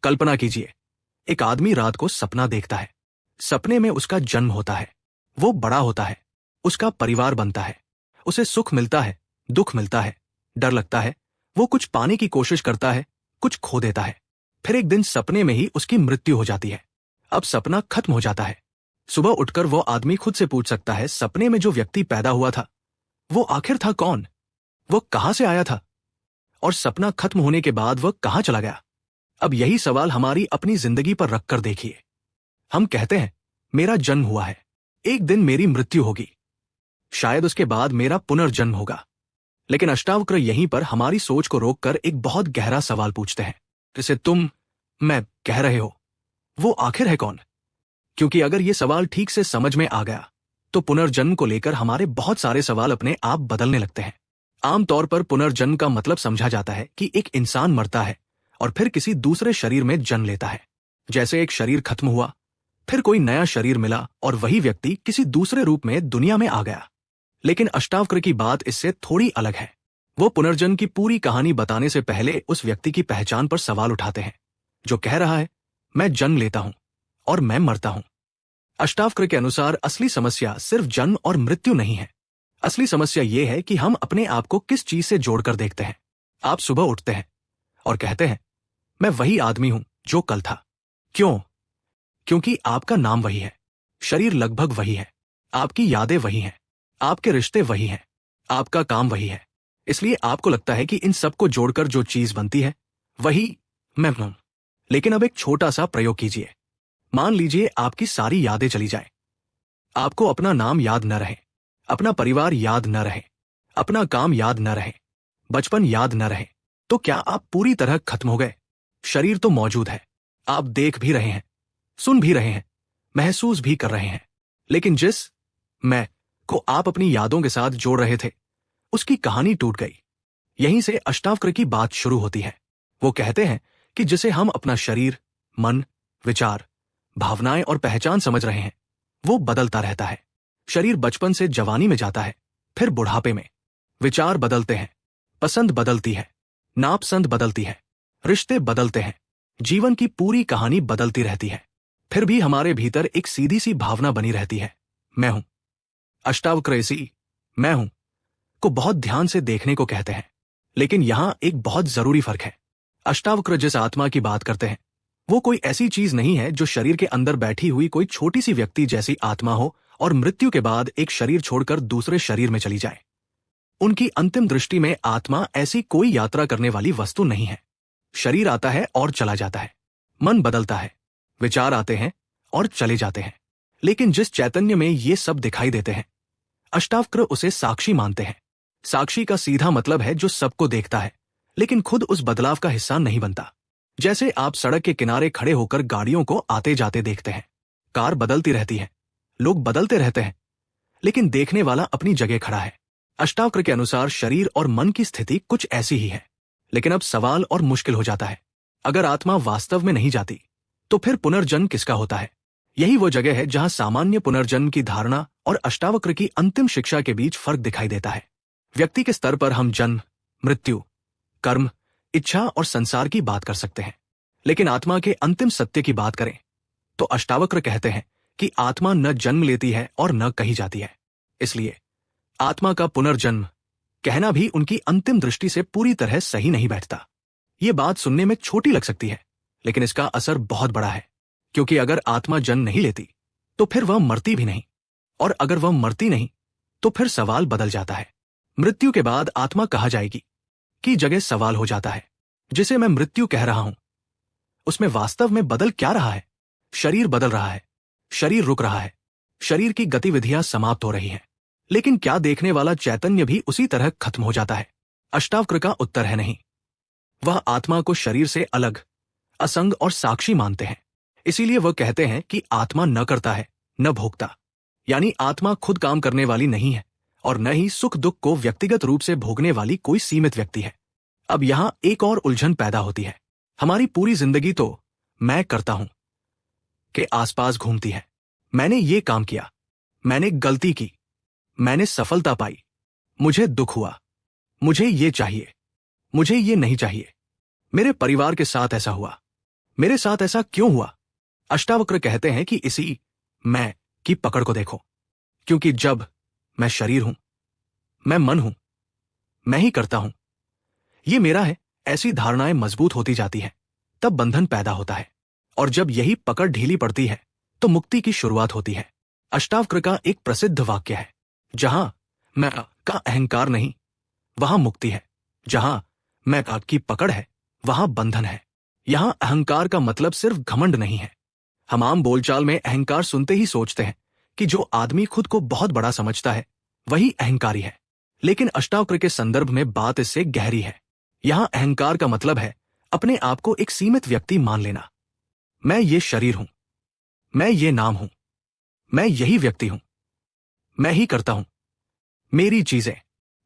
कल्पना कीजिए, एक आदमी रात को सपना देखता है। सपने में उसका जन्म होता है, वो बड़ा होता है, उसका परिवार बनता है, उसे सुख मिलता है, दुख मिलता है, डर लगता है, वो कुछ पाने की कोशिश करता है, कुछ खो देता है। फिर एक दिन सपने में ही उसकी मृत्यु हो जाती है। अब सपना खत्म हो जाता है। सुबह उठकर वो आदमी खुद से पूछ सकता है, सपने में जो व्यक्ति पैदा हुआ था वो आखिर था कौन? वो कहां से आया था? और सपना खत्म होने के बाद वह कहां चला गया? अब यही सवाल हमारी अपनी जिंदगी पर रखकर देखिए। हम कहते हैं, मेरा जन्म हुआ है, एक दिन मेरी मृत्यु होगी, शायद उसके बाद मेरा पुनर्जन्म होगा। लेकिन अष्टावक्र यहीं पर हमारी सोच को रोककर एक बहुत गहरा सवाल पूछते हैं, जिसे तुम, मैं कह रहे हो, वो आखिर है कौन? क्योंकि अगर ये सवाल ठीक से समझ में आ गया तो पुनर्जन्म को लेकर हमारे बहुत सारे सवाल अपने आप बदलने लगते हैं। आमतौर पर पुनर्जन्म का मतलब समझा जाता है कि एक इंसान मरता है और फिर किसी दूसरे शरीर में जन्म लेता है। जैसे एक शरीर खत्म हुआ, फिर कोई नया शरीर मिला और वही व्यक्ति किसी दूसरे रूप में दुनिया में आ गया। लेकिन अष्टावक्र की बात इससे थोड़ी अलग है। वो पुनर्जन्म की पूरी कहानी बताने से पहले उस व्यक्ति की पहचान पर सवाल उठाते हैं, जो कह रहा है, मैं जन्म लेता हूं और मैं मरता हूं। अष्टावक्र के अनुसार असली समस्या सिर्फ जन्म और मृत्यु नहीं है। असली समस्या यह है कि हम अपने आप को किस चीज से जोड़कर देखते हैं। आप सुबह उठते हैं और कहते हैं, मैं वही आदमी हूं जो कल था। क्यों? क्योंकि आपका नाम वही है, शरीर लगभग वही है, आपकी यादें वही हैं, आपके रिश्ते वही हैं, आपका काम वही है। इसलिए आपको लगता है कि इन सबको जोड़कर जो चीज बनती है वही मैं हूं। लेकिन अब एक छोटा सा प्रयोग कीजिए। मान लीजिए आपकी सारी यादें चली जाएं। आपको अपना नाम याद न रहे, अपना परिवार याद न रहे, अपना काम याद न रहे, बचपन याद न रहे, तो क्या आप पूरी तरह खत्म हो गए? शरीर तो मौजूद है, आप देख भी रहे हैं, सुन भी रहे हैं, महसूस भी कर रहे हैं, लेकिन जिस मैं को आप अपनी यादों के साथ जोड़ रहे थे, उसकी कहानी टूट गई। यहीं से अष्टावक्र की बात शुरू होती है। वो कहते हैं कि जिसे हम अपना शरीर, मन, विचार, भावनाएं और पहचान समझ रहे हैं, वो बदलता रहता है। शरीर बचपन से जवानी में जाता है, फिर बुढ़ापे में। विचार बदलते हैं, पसंद बदलती है, नापसंद बदलती है, रिश्ते बदलते हैं, जीवन की पूरी कहानी बदलती रहती है। फिर भी हमारे भीतर एक सीधी सी भावना बनी रहती है, मैं हूं। अष्टावक्र इसी मैं हूं को बहुत ध्यान से देखने को कहते हैं। लेकिन यहां एक बहुत जरूरी फर्क है। अष्टावक्र जिस आत्मा की बात करते हैं वो कोई ऐसी चीज नहीं है जो शरीर के अंदर बैठी हुई कोई छोटी सी व्यक्ति जैसी आत्मा हो और मृत्यु के बाद एक शरीर छोड़कर दूसरे शरीर में चली जाए। उनकी अंतिम दृष्टि में आत्मा ऐसी कोई यात्रा करने वाली वस्तु नहीं है। शरीर आता है और चला जाता है, मन बदलता है, विचार आते हैं और चले जाते हैं, लेकिन जिस चैतन्य में ये सब दिखाई देते हैं, अष्टावक्र उसे साक्षी मानते हैं। साक्षी का सीधा मतलब है जो सबको देखता है लेकिन खुद उस बदलाव का हिस्सा नहीं बनता। जैसे आप सड़क के किनारे खड़े होकर गाड़ियों को आते जाते देखते हैं। कार बदलती रहती है, लोग बदलते रहते हैं, लेकिन देखने वाला अपनी जगह खड़ा है। अष्टावक्र के अनुसार शरीर और मन की स्थिति कुछ ऐसी ही है। लेकिन अब सवाल और मुश्किल हो जाता है, अगर आत्मा वास्तव में नहीं जाती तो फिर पुनर्जन्म किसका होता है? यही वो जगह है जहां सामान्य पुनर्जन्म की धारणा और अष्टावक्र की अंतिम शिक्षा के बीच फर्क दिखाई देता है। व्यक्ति के स्तर पर हम जन्म, मृत्यु, कर्म, इच्छा और संसार की बात कर सकते हैं, लेकिन आत्मा के अंतिम सत्य की बात करें तो अष्टावक्र कहते हैं कि आत्मा न जन्म लेती है और न कही जाती है। इसलिए आत्मा का पुनर्जन्म कहना भी उनकी अंतिम दृष्टि से पूरी तरह सही नहीं बैठता। ये बात सुनने में छोटी लग सकती है, लेकिन इसका असर बहुत बड़ा है, क्योंकि अगर आत्मा जन्म नहीं लेती तो फिर वह मरती भी नहीं, और अगर वह मरती नहीं तो फिर सवाल बदल जाता है। मृत्यु के बाद आत्मा कहा जाएगी की जगह सवाल हो जाता है, जिसे मैं मृत्यु कह रहा हूं उसमें वास्तव में बदल क्या रहा है? शरीर बदल रहा है, शरीर रुक रहा है, शरीर की गतिविधियां समाप्त हो रही हैं, लेकिन क्या देखने वाला चैतन्य भी उसी तरह खत्म हो जाता है? अष्टावक्र का उत्तर है नहीं। वह आत्मा को शरीर से अलग, असंग और साक्षी मानते हैं। इसीलिए वह कहते हैं कि आत्मा न करता है न भोगता, यानी आत्मा खुद काम करने वाली नहीं है और न ही सुख दुख को व्यक्तिगत रूप से भोगने वाली कोई सीमित व्यक्ति है। अब यहां एक और उलझन पैदा होती है। हमारी पूरी जिंदगी तो मैं करता हूं के आसपास घूमती है। मैंने ये काम किया, मैंने गलती की, मैंने सफलता पाई, मुझे दुख हुआ, मुझे ये चाहिए, मुझे ये नहीं चाहिए, मेरे परिवार के साथ ऐसा हुआ, मेरे साथ ऐसा क्यों हुआ? अष्टावक्र कहते हैं कि इसी मैं की पकड़ को देखो। क्योंकि जब मैं शरीर हूं, मैं मन हूं, मैं ही करता हूं, ये मेरा है, ऐसी धारणाएं मजबूत होती जाती हैं, तब बंधन पैदा होता है। और जब यही पकड़ ढीली पड़ती है तो मुक्ति की शुरुआत होती है। अष्टावक्र का एक प्रसिद्ध वाक्य है, जहां मैं का अहंकार नहीं, वहां मुक्ति है। जहां मैं की पकड़ है, वहां बंधन है। यहां अहंकार का मतलब सिर्फ घमंड नहीं है। हम आम बोलचाल में अहंकार सुनते ही सोचते हैं कि जो आदमी खुद को बहुत बड़ा समझता है वही अहंकारी है। लेकिन अष्टावक्र के संदर्भ में बात इससे गहरी है। यहां अहंकार का मतलब है अपने आप को एक सीमित व्यक्ति मान लेना। मैं ये शरीर हूं, मैं ये नाम हूं, मैं यही व्यक्ति हूं, मैं ही करता हूं, मेरी चीजें,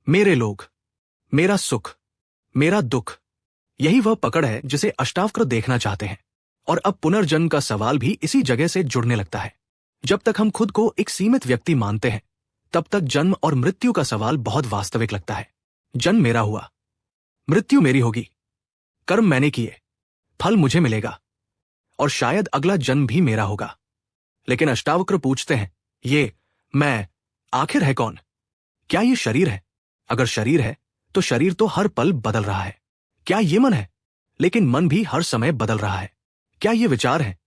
मेरे लोग, मेरा सुख, मेरा दुख, यही वह पकड़ है जिसे अष्टावक्र देखना चाहते हैं। और अब पुनर्जन्म का सवाल भी इसी जगह से जुड़ने लगता है। जब तक हम खुद को एक सीमित व्यक्ति मानते हैं, तब तक जन्म और मृत्यु का सवाल बहुत वास्तविक लगता है। जन्म मेरा हुआ, मृत्यु मेरी होगी, कर्म मैंने किए, फल मुझे मिलेगा, और शायद अगला जन्म भी मेरा होगा। लेकिन अष्टावक्र पूछते हैं, ये मैं आखिर है कौन? क्या ये शरीर है? अगर शरीर है तो शरीर तो हर पल बदल रहा है। क्या ये मन है? लेकिन मन भी हर समय बदल रहा है। क्या ये विचार है?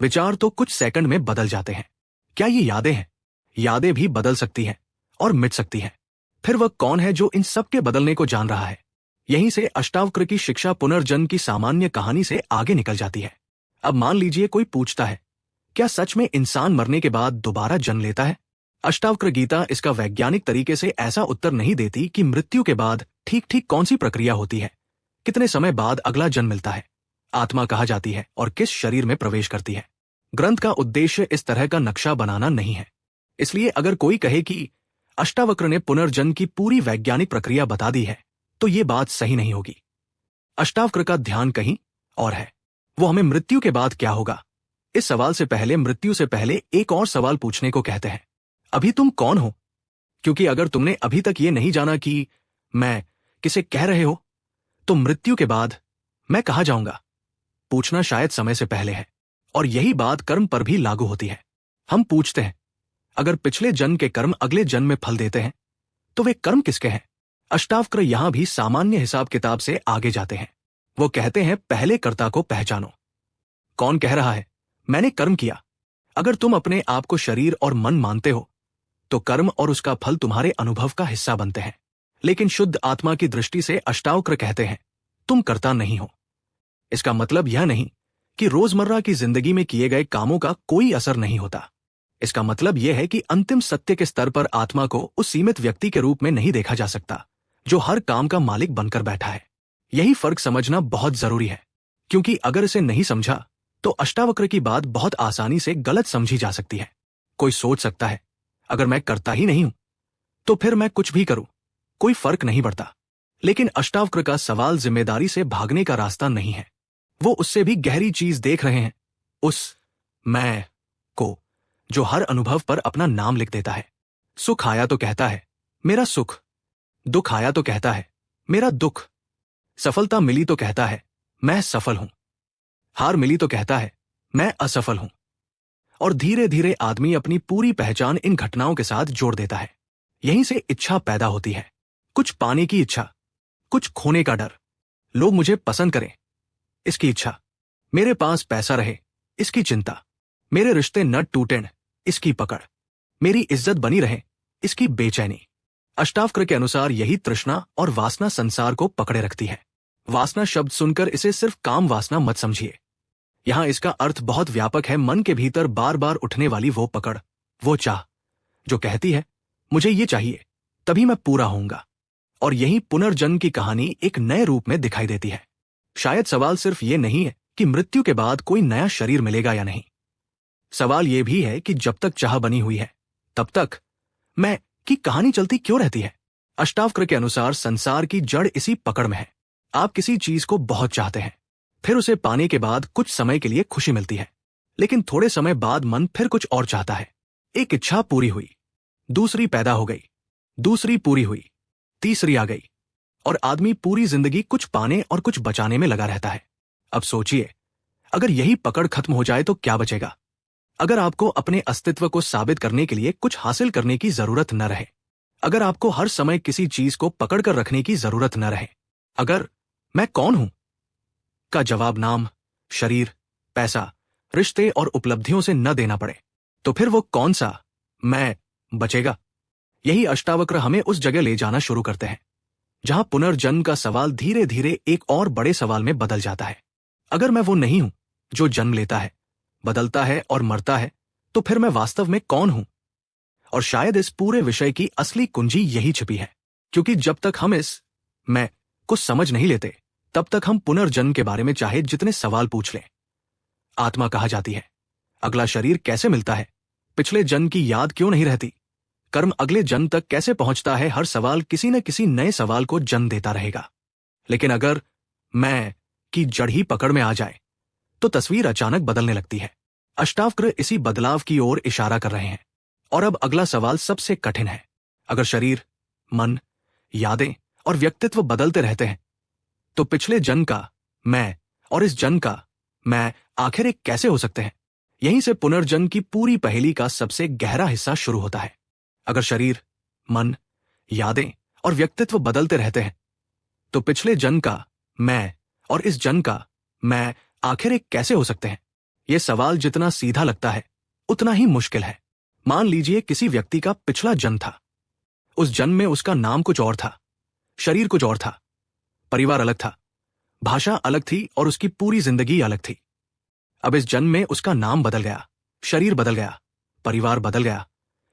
विचार तो कुछ सेकंड में बदल जाते हैं। क्या ये यादें हैं? यादें भी बदल सकती हैं और मिट सकती हैं। फिर वह कौन है जो इन सब के बदलने को जान रहा है? यहीं से अष्टावक्र की शिक्षा पुनर्जन्म की सामान्य कहानी से आगे निकल जाती है। अब मान लीजिए कोई पूछता है, क्या सच में इंसान मरने के बाद दोबारा जन्म लेता है? अष्टावक्र गीता इसका वैज्ञानिक तरीके से ऐसा उत्तर नहीं देती कि मृत्यु के बाद ठीक ठीक कौन सी प्रक्रिया होती है, कितने समय बाद अगला जन्म मिलता है, आत्मा कहा जाती है और किस शरीर में प्रवेश करती है। ग्रंथ का उद्देश्य इस तरह का नक्शा बनाना नहीं है। इसलिए अगर कोई कहे कि अष्टावक्र ने पुनर्जन्म की पूरी वैज्ञानिक प्रक्रिया बता दी है, तो ये बात सही नहीं होगी। अष्टावक्र का ध्यान कहीं और है। वो हमें मृत्यु के बाद क्या होगा, इस सवाल से पहले, मृत्यु से पहले एक और सवाल पूछने को कहते हैं। अभी तुम कौन हो? क्योंकि अगर तुमने अभी तक ये नहीं जाना कि मैं किसे कह रहे हो, तो मृत्यु के बाद मैं कहाँ जाऊंगा, पूछना शायद समय से पहले है। और यही बात कर्म पर भी लागू होती है। हम पूछते हैं, अगर पिछले जन्म के कर्म अगले जन्म में फल देते हैं, तो वे कर्म किसके हैं? अष्टावक्र यहां भी सामान्य हिसाब किताब से आगे जाते हैं। वो कहते हैं, पहले कर्ता को पहचानो। कौन कह रहा है मैंने कर्म किया? अगर तुम अपने आप को शरीर और मन मानते हो, तो कर्म और उसका फल तुम्हारे अनुभव का हिस्सा बनते हैं। लेकिन शुद्ध आत्मा की दृष्टि से अष्टावक्र कहते हैं, तुम कर्ता नहीं हो। इसका मतलब यह नहीं कि रोजमर्रा की जिंदगी में किए गए कामों का कोई असर नहीं होता। इसका मतलब यह है कि अंतिम सत्य के स्तर पर आत्मा को उस सीमित व्यक्ति के रूप में नहीं देखा जा सकता जो हर काम का मालिक बनकर बैठा है। यही फर्क समझना बहुत जरूरी है, क्योंकि अगर इसे नहीं समझा तो अष्टावक्र की बात बहुत आसानी से गलत समझी जा सकती है। कोई सोच सकता है, अगर मैं करता ही नहीं हूं तो फिर मैं कुछ भी करूं, कोई फर्क नहीं पड़ता। लेकिन अष्टावक्र का सवाल जिम्मेदारी से भागने का रास्ता नहीं है। वो उससे भी गहरी चीज देख रहे हैं, उस मैं को जो हर अनुभव पर अपना नाम लिख देता है। सुख आया तो कहता है मेरा सुख, दुख आया तो कहता है मेरा दुख, सफलता मिली तो कहता है मैं सफल हूं, हार मिली तो कहता है मैं असफल हूं। और धीरे धीरे आदमी अपनी पूरी पहचान इन घटनाओं के साथ जोड़ देता है। यहीं से इच्छा पैदा होती है, कुछ पाने की इच्छा, कुछ खोने का डर, लोग मुझे पसंद करें इसकी इच्छा, मेरे पास पैसा रहे इसकी चिंता, मेरे रिश्ते न टूटें इसकी पकड़, मेरी इज्जत बनी रहे इसकी बेचैनी। अष्टावक्र के अनुसार यही तृष्णा और वासना संसार को पकड़े रखती है। वासना शब्द सुनकर इसे सिर्फ काम वासना मत समझिए। यहां इसका अर्थ बहुत व्यापक है। मन के भीतर बार बार उठने वाली वो पकड़, वो चाह जो कहती है मुझे ये चाहिए तभी मैं पूरा होऊंगा। और यही पुनर्जन्म की कहानी एक नए रूप में दिखाई देती है। शायद सवाल सिर्फ ये नहीं है कि मृत्यु के बाद कोई नया शरीर मिलेगा या नहीं। सवाल यह भी है कि जब तक चाह बनी हुई है, तब तक मैं की कहानी चलती क्यों रहती है? अष्टावक्र के अनुसार संसार की जड़ इसी पकड़ में है। आप किसी चीज को बहुत चाहते हैं, फिर उसे पाने के बाद कुछ समय के लिए खुशी मिलती है, लेकिन थोड़े समय बाद मन फिर कुछ और चाहता है। एक इच्छा पूरी हुई, दूसरी पैदा हो गई, दूसरी पूरी हुई, तीसरी आ गई, और आदमी पूरी जिंदगी कुछ पाने और कुछ बचाने में लगा रहता है। अब सोचिए, अगर यही पकड़ खत्म हो जाए तो क्या बचेगा? अगर आपको अपने अस्तित्व को साबित करने के लिए कुछ हासिल करने की जरूरत न रहे, अगर आपको हर समय किसी चीज को पकड़कर रखने की जरूरत न रहे, अगर मैं कौन हूं का जवाब नाम, शरीर, पैसा, रिश्ते और उपलब्धियों से न देना पड़े, तो फिर वो कौन सा मैं बचेगा? यही अष्टावक्र हमें उस जगह ले जाना शुरू करते हैं जहां पुनर्जन्म का सवाल धीरे धीरे एक और बड़े सवाल में बदल जाता है। अगर मैं वो नहीं हूं जो जन्म लेता है, बदलता है और मरता है, तो फिर मैं वास्तव में कौन हूं? और शायद इस पूरे विषय की असली कुंजी यही छिपी है, क्योंकि जब तक हम इस मैं को समझ नहीं लेते, तब तक हम पुनर्जन्म के बारे में चाहे जितने सवाल पूछ लें। आत्मा कहा जाती है, अगला शरीर कैसे मिलता है, पिछले जन्म की याद क्यों नहीं रहती, कर्म अगले जन्म तक कैसे पहुंचता है, हर सवाल किसी न किसी नए सवाल को जन्म देता रहेगा। लेकिन अगर मैं की जड़ ही पकड़ में आ जाए तो तस्वीर अचानक बदलने लगती है। अष्टावक्र इसी बदलाव की ओर इशारा कर रहे हैं। और अब अगला सवाल सबसे कठिन है। अगर शरीर, मन, यादें और व्यक्तित्व बदलते रहते हैं, तो पिछले जन्म का मैं और इस जन्म का मैं आखिर एक कैसे हो सकते हैं? यहीं से पुनर्जन्म की पूरी पहेली का सबसे गहरा हिस्सा शुरू होता है। अगर शरीर, मन, यादें और व्यक्तित्व बदलते रहते हैं, तो पिछले जन्म का मैं और इस जन्म का मैं आखिर एक कैसे हो सकते हैं? यह सवाल जितना सीधा लगता है, उतना ही मुश्किल है। मान लीजिए किसी व्यक्ति का पिछला जन्म था। उस जन्म में उसका नाम कुछ और था, शरीर कुछ और था, परिवार अलग था, भाषा अलग थी और उसकी पूरी जिंदगी अलग थी। अब इस जन्म में उसका नाम बदल गया, शरीर बदल गया, परिवार बदल गया,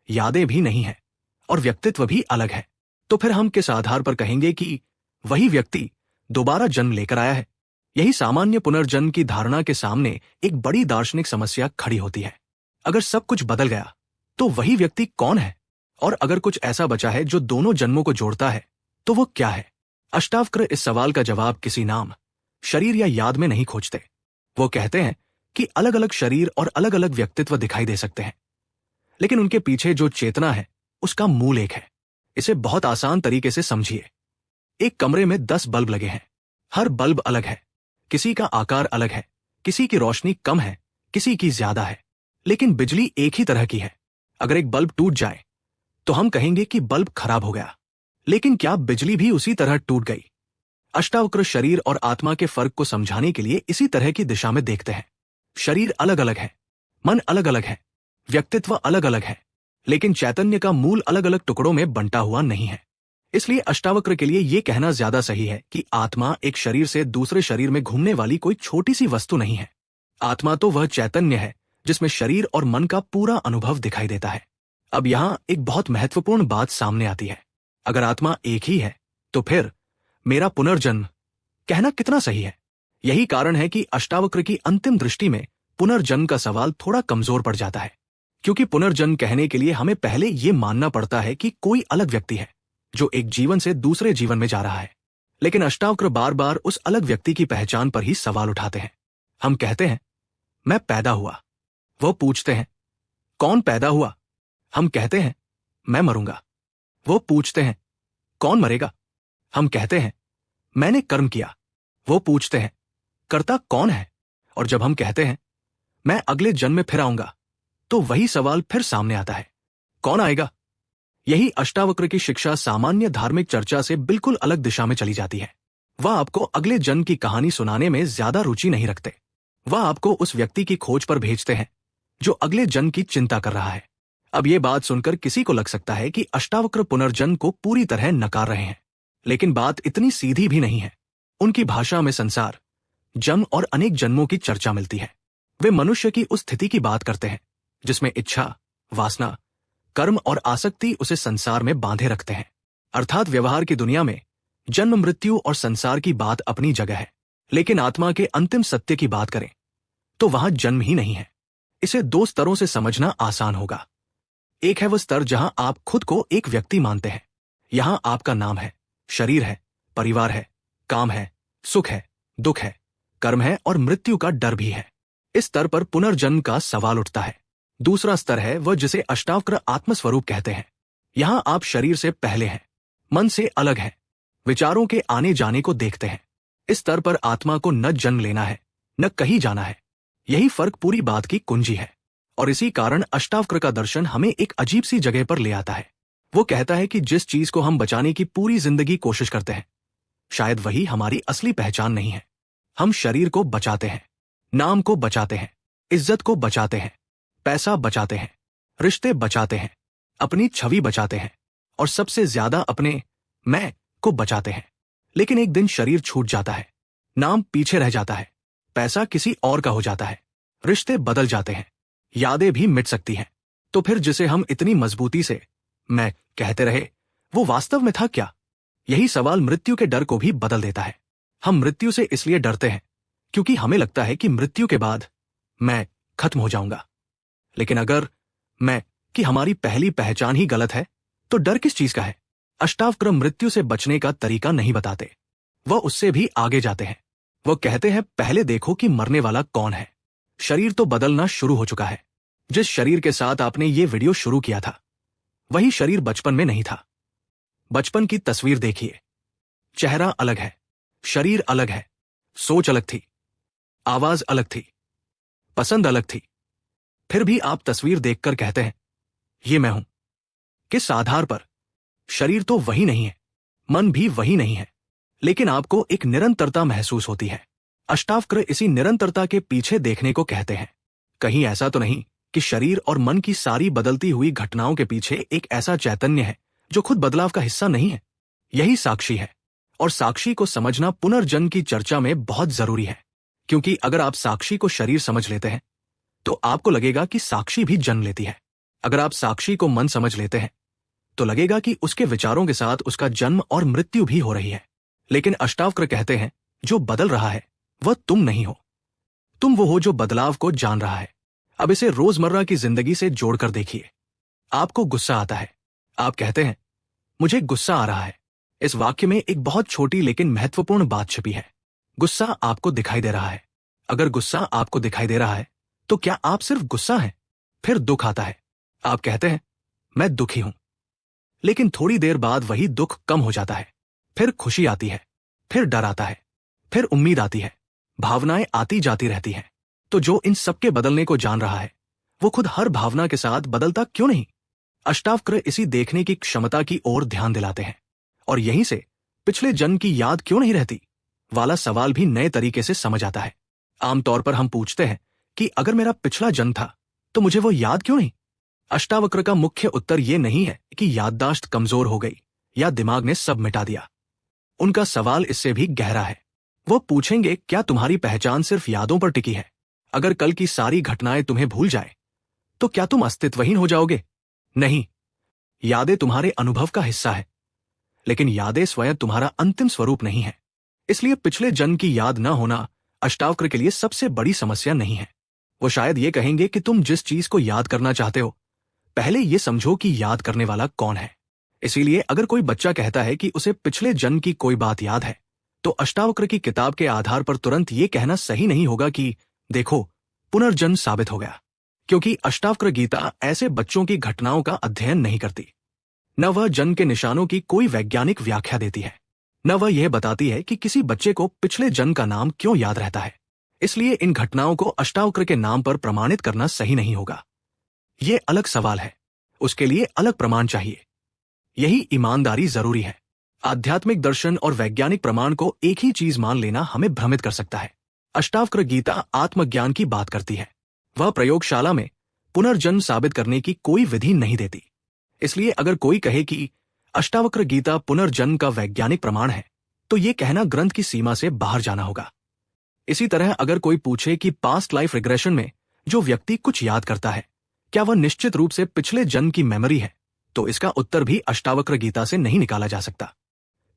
यादें भी नहीं है और व्यक्तित्व भी अलग है। तो फिर हम किस आधार पर कहेंगे कि वही व्यक्ति दोबारा जन्म लेकर आया है? यही सामान्य पुनर्जन्म की धारणा के सामने एक बड़ी दार्शनिक समस्या खड़ी होती है। अगर सब कुछ बदल गया, तो वही व्यक्ति कौन है? और अगर कुछ ऐसा बचा है जो दोनों जन्मों को जोड़ता है, तो वो क्या है? अष्टावक्र इस सवाल का जवाब किसी नाम, शरीर या याद में नहीं खोजते। वो कहते हैं कि अलग अलग शरीर और अलग अलग व्यक्तित्व दिखाई दे सकते हैं, लेकिन उनके पीछे जो चेतना है, उसका मूल एक है। इसे बहुत आसान तरीके से समझिए। एक कमरे में 10 बल्ब लगे हैं। हर बल्ब अलग है, किसी का आकार अलग है, किसी की रोशनी कम है, किसी की ज्यादा है, लेकिन बिजली एक ही तरह की है। अगर एक बल्ब टूट जाए, तो हम कहेंगे कि बल्ब खराब हो गया, लेकिन क्या बिजली भी उसी तरह टूट गई? अष्टावक्र शरीर और आत्मा के फर्क को समझाने के लिए इसी तरह की दिशा में देखते हैं। शरीर अलग अलग है, मन अलग अलग है, व्यक्तित्व अलग अलग है, लेकिन चैतन्य का मूल अलग अलग टुकड़ों में बंटा हुआ नहीं है। इसलिए अष्टावक्र के लिए यह कहना ज्यादा सही है कि आत्मा एक शरीर से दूसरे शरीर में घूमने वाली कोई छोटी सी वस्तु नहीं है। आत्मा तो वह चैतन्य है जिसमें शरीर और मन का पूरा अनुभव दिखाई देता है। अब यहां एक बहुत महत्वपूर्ण बात सामने आती है। अगर आत्मा एक ही है, तो फिर मेरा पुनर्जन्म कहना कितना सही है? यही कारण है कि अष्टावक्र की अंतिम दृष्टि में पुनर्जन्म का सवाल थोड़ा कमजोर पड़ जाता है, क्योंकि पुनर्जन्म कहने के लिए हमें पहले यह मानना पड़ता है कि कोई अलग व्यक्ति है जो एक जीवन से दूसरे जीवन में जा रहा है। लेकिन अष्टावक्र बार बार उस अलग व्यक्ति की पहचान पर ही सवाल उठाते हैं। हम कहते हैं, मैं पैदा हुआ। वो पूछते हैं, कौन पैदा हुआ? हम कहते हैं, मैं मरूंगा। वो पूछते हैं, कौन मरेगा? हम कहते हैं, मैंने कर्म किया। वो पूछते हैं, कर्ता कौन है? और जब हम कहते हैं, मैं अगले जन्म में फिर आऊंगा, तो वही सवाल फिर सामने आता है, कौन आएगा? यही अष्टावक्र की शिक्षा सामान्य धार्मिक चर्चा से बिल्कुल अलग दिशा में चली जाती है। वह आपको अगले जन्म की कहानी सुनाने में ज्यादा रुचि नहीं रखते। वह आपको उस व्यक्ति की खोज पर भेजते हैं जो अगले जन्म की चिंता कर रहा है। अब यह बात सुनकर किसी को लग सकता है कि अष्टावक्र पुनर्जन्म को पूरी तरह नकार रहे हैं, लेकिन बात इतनी सीधी भी नहीं है। उनकी भाषा में संसार, जन्म और अनेक जन्मों की चर्चा मिलती है। वे मनुष्य की उस स्थिति की बात करते हैं जिसमें इच्छा, वासना, कर्म और आसक्ति उसे संसार में बांधे रखते हैं। अर्थात व्यवहार की दुनिया में जन्म, मृत्यु और संसार की बात अपनी जगह है, लेकिन आत्मा के अंतिम सत्य की बात करें तो वहां जन्म ही नहीं है। इसे 2 स्तरों से समझना आसान होगा। एक है वह स्तर जहां आप खुद को एक व्यक्ति मानते हैं। यहां आपका नाम है, शरीर है, परिवार है, काम है, सुख है, दुख है, कर्म है और मृत्यु का डर भी है। इस स्तर पर पुनर्जन्म का सवाल उठता है। दूसरा स्तर है वह जिसे अष्टावक्र आत्मस्वरूप कहते हैं। यहां आप शरीर से पहले हैं, मन से अलग हैं, विचारों के आने जाने को देखते हैं। इस स्तर पर आत्मा को न जन्म लेना है, न कहीं जाना है, यही फर्क पूरी बात की कुंजी है। और इसी कारण अष्टावक्र का दर्शन हमें एक अजीब सी जगह पर ले आता है। वो कहता है कि जिस चीज को हम बचाने की पूरी जिंदगी कोशिश करते हैं, शायद वही हमारी असली पहचान नहीं है। हम शरीर को बचाते हैं, नाम को बचाते हैं, इज्जत को बचाते हैं, पैसा बचाते हैं, रिश्ते बचाते हैं, अपनी छवि बचाते हैं और सबसे ज्यादा अपने मैं को बचाते हैं। लेकिन एक दिन शरीर छूट जाता है, नाम पीछे रह जाता है, पैसा किसी और का हो जाता है, रिश्ते बदल जाते हैं, यादें भी मिट सकती हैं। तो फिर जिसे हम इतनी मजबूती से मैं कहते रहे, वो वास्तव में था क्या? यही सवाल मृत्यु के डर को भी बदल देता है। हम मृत्यु से इसलिए डरते हैं क्योंकि हमें लगता है कि मृत्यु के बाद मैं खत्म हो जाऊंगा। लेकिन अगर मैं कि हमारी पहली पहचान ही गलत है, तो डर किस चीज का है? अष्टावक्र मृत्यु से बचने का तरीका नहीं बताते, वह उससे भी आगे जाते हैं। वह कहते हैं, पहले देखो कि मरने वाला कौन है। शरीर तो बदलना शुरू हो चुका है। जिस शरीर के साथ आपने ये वीडियो शुरू किया था, वही शरीर बचपन में नहीं था। बचपन की तस्वीर देखिए, चेहरा अलग है, शरीर अलग है, सोच अलग थी, आवाज अलग थी, पसंद अलग थी। फिर भी आप तस्वीर देखकर कहते हैं, ये मैं हूं। किस आधार पर? शरीर तो वही नहीं है, मन भी वही नहीं है, लेकिन आपको एक निरंतरता महसूस होती है। अष्टावक्र इसी निरंतरता के पीछे देखने को कहते हैं। कहीं ऐसा तो नहीं कि शरीर और मन की सारी बदलती हुई घटनाओं के पीछे एक ऐसा चैतन्य है जो खुद बदलाव का हिस्सा नहीं है? यही साक्षी है, और साक्षी को समझना पुनर्जन्म की चर्चा में बहुत जरूरी है। क्योंकि अगर आप साक्षी को शरीर समझ लेते हैं, तो आपको लगेगा कि साक्षी भी जन्म लेती है। अगर आप साक्षी को मन समझ लेते हैं, तो लगेगा कि उसके विचारों के साथ उसका जन्म और मृत्यु भी हो रही है। लेकिन अष्टावक्र कहते हैं, जो बदल रहा है वह तुम नहीं हो, तुम वो हो जो बदलाव को जान रहा है। अब इसे रोजमर्रा की जिंदगी से जोड़कर देखिए। आपको गुस्सा आता है, आप कहते हैं, मुझे गुस्सा आ रहा है। इस वाक्य में एक बहुत छोटी लेकिन महत्वपूर्ण बात छिपी है। गुस्सा आपको दिखाई दे रहा है। अगर गुस्सा आपको दिखाई दे रहा है, तो क्या आप सिर्फ गुस्सा हैं? फिर दुख आता है, आप कहते हैं, मैं दुखी हूं। लेकिन थोड़ी देर बाद वही दुख कम हो जाता है, फिर खुशी आती है, फिर डर आता है, फिर उम्मीद आती है, भावनाएं आती जाती रहती हैं। तो जो इन सबके बदलने को जान रहा है, वो खुद हर भावना के साथ बदलता क्यों नहीं? अष्टावक्र इसी देखने की क्षमता की ओर ध्यान दिलाते हैं। और यहीं से पिछले जन्म की याद क्यों नहीं रहती वाला सवाल भी नए तरीके से समझ आता है। आमतौर पर हम पूछते हैं कि अगर मेरा पिछला जन्म था, तो मुझे वो याद क्यों नहीं? अष्टावक्र का मुख्य उत्तर ये नहीं है कि याददाश्त कमजोर हो गई या दिमाग ने सब मिटा दिया। उनका सवाल इससे भी गहरा है। वो पूछेंगे, क्या तुम्हारी पहचान सिर्फ यादों पर टिकी है? अगर कल की सारी घटनाएं तुम्हें भूल जाए, तो क्या तुम अस्तित्वहीन हो जाओगे? नहीं, यादें तुम्हारे अनुभव का हिस्सा है, लेकिन यादें स्वयं तुम्हारा अंतिम स्वरूप नहीं है। इसलिए पिछले जन्म की याद न होना अष्टावक्र के लिए सबसे बड़ी समस्या नहीं है। वो शायद ये कहेंगे कि तुम जिस चीज को याद करना चाहते हो, पहले ये समझो कि याद करने वाला कौन है। इसीलिए अगर कोई बच्चा कहता है कि उसे पिछले जन्म की कोई बात याद है, तो अष्टावक्र की किताब के आधार पर तुरंत ये कहना सही नहीं होगा कि देखो, पुनर्जन्म साबित हो गया। क्योंकि अष्टावक्र गीता ऐसे बच्चों की घटनाओं का अध्ययन नहीं करती। न वह जन्म के निशानों की कोई वैज्ञानिक व्याख्या देती है, न वह यह बताती है कि किसी बच्चे को पिछले जन्म का नाम क्यों याद रहता है। इसलिए इन घटनाओं को अष्टावक्र के नाम पर प्रमाणित करना सही नहीं होगा। ये अलग सवाल है, उसके लिए अलग प्रमाण चाहिए। यही ईमानदारी जरूरी है। आध्यात्मिक दर्शन और वैज्ञानिक प्रमाण को एक ही चीज मान लेना हमें भ्रमित कर सकता है। अष्टावक्र गीता आत्मज्ञान की बात करती है। वह प्रयोगशाला में पुनर्जन्म साबित करने की कोई विधि नहीं देती। इसलिए अगर कोई कहे कि अष्टावक्र गीता पुनर्जन्म का वैज्ञानिक प्रमाण है, तो ये कहना ग्रंथ की सीमा से बाहर जाना होगा। इसी तरह अगर कोई पूछे कि पास्ट लाइफ रिग्रेशन में जो व्यक्ति कुछ याद करता है, क्या वह निश्चित रूप से पिछले जन्म की मेमोरी है, तो इसका उत्तर भी अष्टावक्र गीता से नहीं निकाला जा सकता।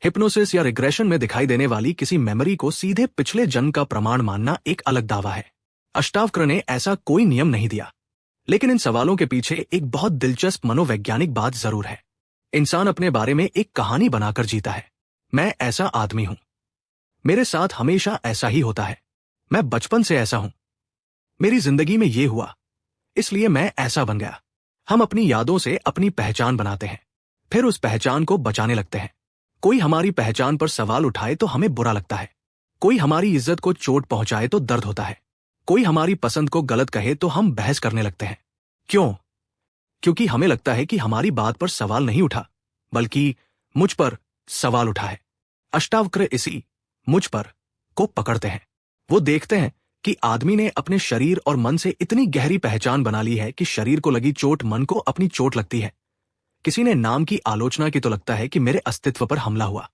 हिप्नोसिस या रिग्रेशन में दिखाई देने वाली किसी मेमोरी को सीधे पिछले जन्म का प्रमाण मानना एक अलग दावा है। अष्टावक्र ने ऐसा कोई नियम नहीं दिया। लेकिन इन सवालों के पीछे एक बहुत दिलचस्प मनोवैज्ञानिक बात जरूर है। इंसान अपने बारे में एक कहानी बनाकर जीता है। मैं ऐसा आदमी हूं, मेरे साथ हमेशा ऐसा ही होता है, मैं बचपन से ऐसा हूं, मेरी जिंदगी में ये हुआ, इसलिए मैं ऐसा बन गया। हम अपनी यादों से अपनी पहचान बनाते हैं, फिर उस पहचान को बचाने लगते हैं। कोई हमारी पहचान पर सवाल उठाए तो हमें बुरा लगता है, कोई हमारी इज्जत को चोट पहुंचाए तो दर्द होता है, कोई हमारी पसंद को गलत कहे तो हम बहस करने लगते हैं। क्यों? क्योंकि हमें लगता है कि हमारी बात पर सवाल नहीं उठा, बल्कि मुझ पर सवाल उठा है। अष्टावक्र इसी मुझ पर को पकड़ते हैं। वो देखते हैं कि आदमी ने अपने शरीर और मन से इतनी गहरी पहचान बना ली है कि शरीर को लगी चोट मन को अपनी चोट लगती है। किसी ने नाम की आलोचना की तो लगता है कि मेरे अस्तित्व पर हमला हुआ,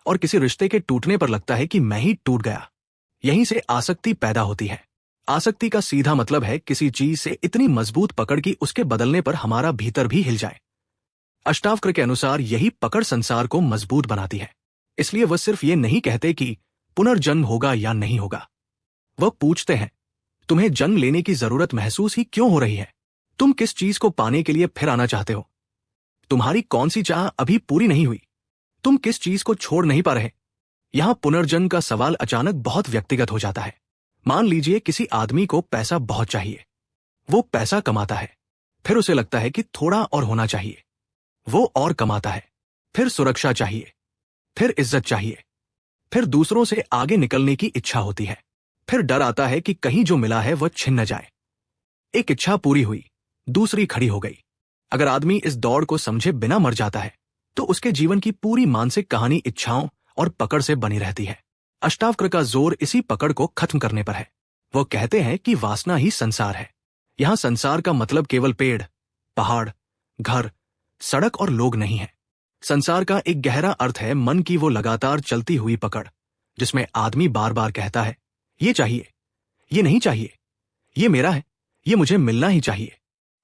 और किसी रिश्ते के टूटने पर लगता है कि मैं ही टूट गया। यहीं से आसक्ति पैदा होती है। आसक्ति का सीधा मतलब है किसी चीज से इतनी मजबूत पकड़ कि उसके बदलने पर हमारा भीतर भी हिल जाए। अष्टावक्र के अनुसार यही पकड़ संसार को मजबूत बनाती है। इसलिए वह सिर्फ ये नहीं कहते कि पुनर्जन्म होगा या नहीं होगा। वह पूछते हैं, तुम्हें जन्म लेने की जरूरत महसूस ही क्यों हो रही है? तुम किस चीज को पाने के लिए फिर आना चाहते हो? तुम्हारी कौन सी चाह अभी पूरी नहीं हुई? तुम किस चीज को छोड़ नहीं पा रहे? यहां पुनर्जन्म का सवाल अचानक बहुत व्यक्तिगत हो जाता है। मान लीजिए किसी आदमी को पैसा बहुत चाहिए। वो पैसा कमाता है, फिर उसे लगता है कि थोड़ा और होना चाहिए। वो और कमाता है, फिर सुरक्षा चाहिए, फिर इज्जत चाहिए, फिर दूसरों से आगे निकलने की इच्छा होती है, फिर डर आता है कि कहीं जो मिला है वह छिन न जाए। एक इच्छा पूरी हुई, दूसरी खड़ी हो गई। अगर आदमी इस दौड़ को समझे बिना मर जाता है तो उसके जीवन की पूरी मानसिक कहानी इच्छाओं और पकड़ से बनी रहती है। अष्टावक्र का जोर इसी पकड़ को खत्म करने पर है। वो कहते हैं कि वासना ही संसार है। यहां संसार का मतलब केवल पेड़, पहाड़, घर, सड़क और लोग नहीं है। संसार का एक गहरा अर्थ है मन की वो लगातार चलती हुई पकड़, जिसमें आदमी बार बार कहता है, ये चाहिए, ये नहीं चाहिए, ये मेरा है, ये मुझे मिलना ही चाहिए।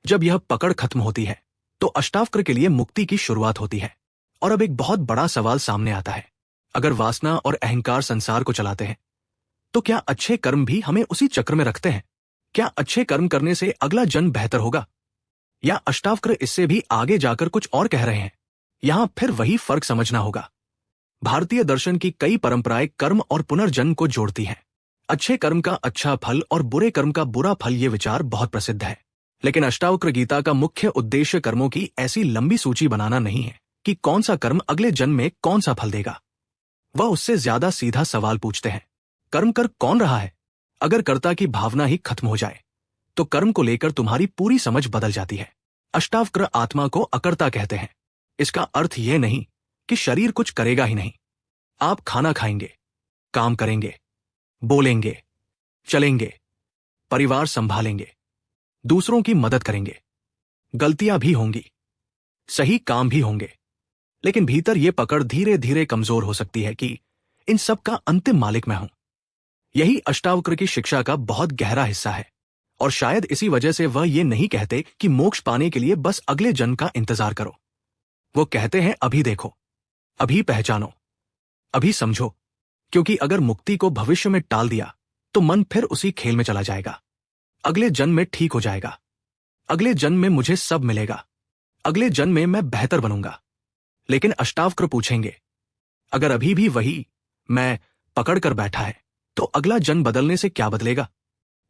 जब यह पकड़ खत्म होती है तो अष्टावक्र के लिए मुक्ति की शुरुआत होती है। और अब एक बहुत बड़ा सवाल सामने आता है। अगर वासना और अहंकार संसार को चलाते हैं तो क्या अच्छे कर्म भी हमें उसी चक्र में रखते हैं? क्या अच्छे कर्म करने से अगला जन्म बेहतर होगा? या अष्टावक्र इससे भी आगे जाकर कुछ और कह रहे हैं? यहां फिर वही फर्क समझना होगा। भारतीय दर्शन की कई परंपराएं कर्म और पुनर्जन्म को जोड़ती हैं। अच्छे कर्म का अच्छा फल और बुरे कर्म का बुरा फल, ये विचार बहुत प्रसिद्ध है। लेकिन अष्टावक्र गीता का मुख्य उद्देश्य कर्मों की ऐसी लंबी सूची बनाना नहीं है कि कौन सा कर्म अगले जन्म में कौन सा फल देगा। वह उससे ज्यादा सीधा सवाल पूछते हैं, कर्म कर कौन रहा है? अगर कर्ता की भावना ही खत्म हो जाए तो कर्म को लेकर तुम्हारी पूरी समझ बदल जाती है। अष्टावक्र आत्मा को अकर्ता कहते हैं। इसका अर्थ यह नहीं कि शरीर कुछ करेगा ही नहीं। आप खाना खाएंगे, काम करेंगे, बोलेंगे, चलेंगे, परिवार संभालेंगे, दूसरों की मदद करेंगे, गलतियां भी होंगी, सही काम भी होंगे, लेकिन भीतर यह पकड़ धीरे धीरे कमजोर हो सकती है कि इन सब का अंतिम मालिक मैं हूं। यही अष्टावक्र की शिक्षा का बहुत गहरा हिस्सा है। और शायद इसी वजह से वह ये नहीं कहते कि मोक्ष पाने के लिए बस अगले जन्म का इंतजार करो। वो कहते हैं, अभी देखो, अभी पहचानो, अभी समझो। क्योंकि अगर मुक्ति को भविष्य में टाल दिया तो मन फिर उसी खेल में चला जाएगा। अगले जन्म में ठीक हो जाएगा, अगले जन्म में मुझे सब मिलेगा, अगले जन्म में मैं बेहतर बनूंगा। लेकिन अष्टावक्र पूछेंगे, अगर अभी भी वही मैं पकड़ कर बैठा है तो अगला जन्म बदलने से क्या बदलेगा?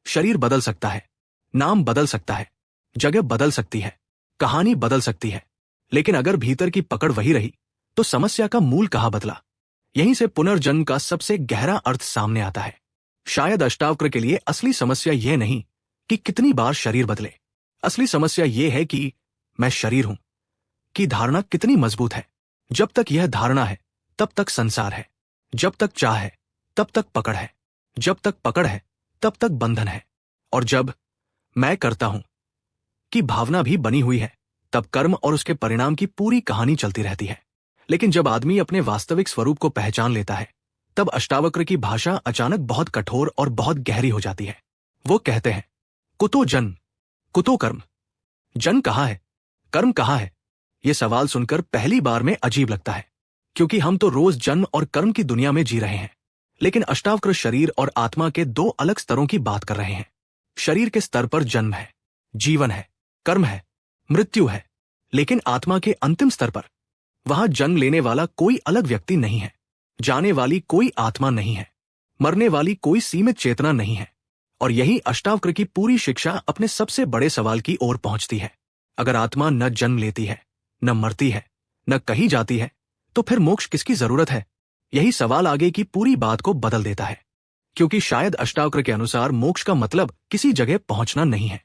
शरीर बदल सकता है, नाम बदल सकता है, जगह बदल सकती है, कहानी बदल सकती है, लेकिन अगर भीतर की पकड़ वही रही तो समस्या का मूल कहां बदला? यहीं से पुनर्जन्म का सबसे गहरा अर्थ सामने आता है। शायद अष्टावक्र के लिए असली समस्या यह नहीं कि कितनी बार शरीर बदले। असली समस्या यह है कि मैं शरीर हूं की धारणा कितनी मजबूत है। जब तक यह धारणा है तब तक संसार है, जब तक चाह है तब तक पकड़ है, जब तक पकड़ है तब तक बंधन है, और जब मैं करता हूं की भावना भी बनी हुई है तब कर्म और उसके परिणाम की पूरी कहानी चलती रहती है। लेकिन जब आदमी अपने वास्तविक स्वरूप को पहचान लेता है तब अष्टावक्र की भाषा अचानक बहुत कठोर और बहुत गहरी हो जाती है। वो कहते हैं, कुतो जन्म, कुतो कर्म। जन्म कहाँ है, कर्म कहाँ है? ये सवाल सुनकर पहली बार में अजीब लगता है, क्योंकि हम तो रोज जन्म और कर्म की दुनिया में जी रहे हैं। लेकिन अष्टावक्र शरीर और आत्मा के दो अलग स्तरों की बात कर रहे हैं। शरीर के स्तर पर जन्म है, जीवन है, कर्म है, मृत्यु है। लेकिन आत्मा के अंतिम स्तर पर वहां जन्म लेने वाला कोई अलग व्यक्ति नहीं है, जाने वाली कोई आत्मा नहीं है, मरने वाली कोई सीमित चेतना नहीं है। और यही अष्टावक्र की पूरी शिक्षा अपने सबसे बड़े सवाल की ओर पहुंचती है। अगर आत्मा न जन्म लेती है, न मरती है, न कहीं जाती है, तो फिर मोक्ष किसकी जरूरत है? यही सवाल आगे की पूरी बात को बदल देता है। क्योंकि शायद अष्टावक्र के अनुसार मोक्ष का मतलब किसी जगह पहुंचना नहीं है।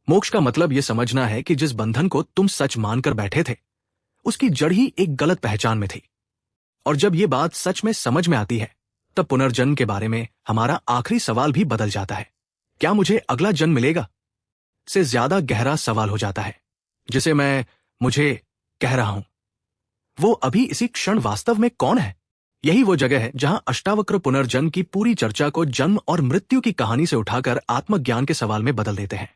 मोक्ष का मतलब यह समझना है कि जिस बंधन को तुम सच मानकर बैठे थे, उसकी जड़ ही एक गलत पहचान में थी। और जब ये बात सच में समझ में आती है, तब पुनर्जन्म के बारे में हमारा आखिरी सवाल भी बदल जाता है। क्या मुझे अगला जन्म मिलेगा से ज्यादा गहरा सवाल हो जाता है, जिसे मैं मुझे कह रहा हूं। वो अभी इसी क्षण वास्तव में कौन है? यही वो जगह है जहां अष्टावक्र पुनर्जन्म की पूरी चर्चा को जन्म और मृत्यु की कहानी से उठाकर आत्मज्ञान के सवाल में बदल देते हैं।